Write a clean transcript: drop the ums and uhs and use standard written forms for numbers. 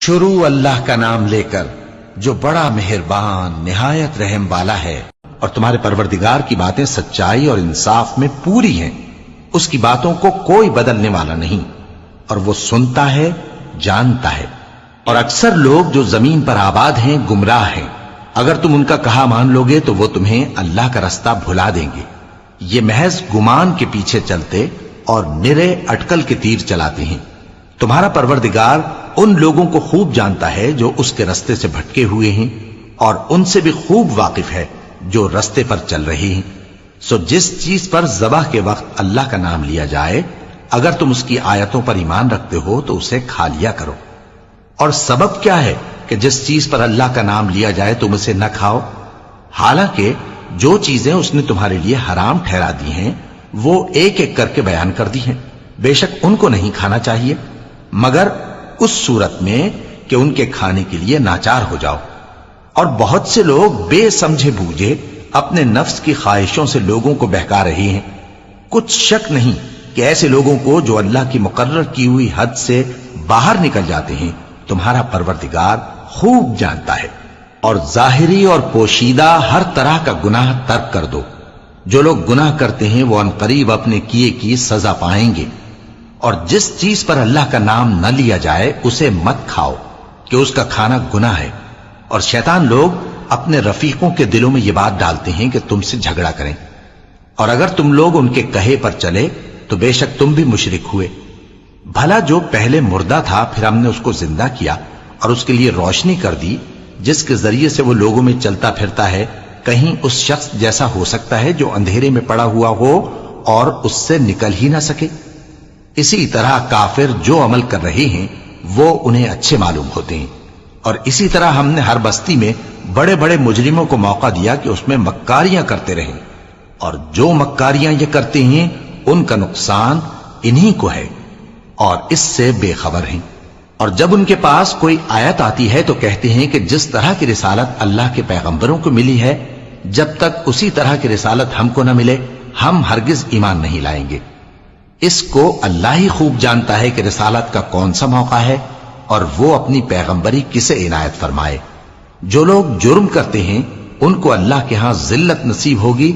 شروع اللہ کا نام لے کر جو بڑا مہربان نہایت رحم والا ہے، اور تمہارے پروردگار کی باتیں سچائی اور انصاف میں پوری ہیں، اس کی باتوں کو کوئی بدلنے والا نہیں، اور وہ سنتا ہے جانتا ہے۔ اور اکثر لوگ جو زمین پر آباد ہیں گمراہ ہیں، اگر تم ان کا کہا مان لوگے تو وہ تمہیں اللہ کا رستہ بھلا دیں گے۔ یہ محض گمان کے پیچھے چلتے اور نرے اٹکل کے تیر چلاتے ہیں۔ تمہارا پروردگار ان لوگوں کو خوب جانتا ہے جو اس کے رستے سے بھٹکے ہوئے ہیں، اور ان سے بھی خوب واقف ہے جو رستے پر چل رہے ہیں۔ سو جس چیز پر ذبح کے وقت اللہ کا نام لیا جائے، اگر تم اس کی آیتوں پر ایمان رکھتے ہو تو اسے کھا لیا کرو۔ اور سبب کیا ہے کہ جس چیز پر اللہ کا نام لیا جائے تم اسے نہ کھاؤ؟ حالانکہ جو چیزیں اس نے تمہارے لیے حرام ٹھہرا دی ہیں وہ ایک ایک کر کے بیان کر دی ہیں۔ بے شک ان کو نہیں کھانا چاہیے مگر اس صورت میں کہ ان کے کھانے کے لیے ناچار ہو جاؤ۔ اور بہت سے لوگ بے سمجھے بوجھے اپنے نفس کی خواہشوں سے لوگوں کو بہکا رہے ہیں۔ کچھ شک نہیں کہ ایسے لوگوں کو جو اللہ کی مقرر کی ہوئی حد سے باہر نکل جاتے ہیں تمہارا پروردگار خوب جانتا ہے۔ اور ظاہری اور پوشیدہ ہر طرح کا گناہ ترک کر دو۔ جو لوگ گناہ کرتے ہیں وہ عنقریب اپنے کیے کی سزا پائیں گے۔ اور جس چیز پر اللہ کا نام نہ لیا جائے اسے مت کھاؤ کہ اس کا کھانا گناہ ہے۔ اور شیطان لوگ اپنے رفیقوں کے دلوں میں یہ بات ڈالتے ہیں کہ تم سے جھگڑا کریں، اور اگر تم لوگ ان کے کہے پر چلے تو بے شک تم بھی مشرک ہوئے۔ بھلا جو پہلے مردہ تھا پھر ہم نے اس کو زندہ کیا اور اس کے لیے روشنی کر دی جس کے ذریعے سے وہ لوگوں میں چلتا پھرتا ہے، کہیں اس شخص جیسا ہو سکتا ہے جو اندھیرے میں پڑا ہوا ہو اور اس سے نکل ہی نہ سکے؟ اسی طرح کافر جو عمل کر رہے ہیں وہ انہیں اچھے معلوم ہوتے ہیں۔ اور اسی طرح ہم نے ہر بستی میں بڑے بڑے مجرموں کو موقع دیا کہ اس میں مکاریاں کرتے رہیں، اور جو مکاریاں یہ کرتے ہیں ان کا نقصان انہی کو ہے اور اس سے بے خبر ہیں۔ اور جب ان کے پاس کوئی آیت آتی ہے تو کہتے ہیں کہ جس طرح کی رسالت اللہ کے پیغمبروں کو ملی ہے جب تک اسی طرح کی رسالت ہم کو نہ ملے ہم ہرگز ایمان نہیں لائیں گے۔ اس کو اللہ ہی خوب جانتا ہے کہ رسالت کا کون سا موقع ہے اور وہ اپنی پیغمبری کسے عنایت فرمائے۔ جو لوگ جرم کرتے ہیں ان کو اللہ کے ہاں ذلت نصیب ہوگی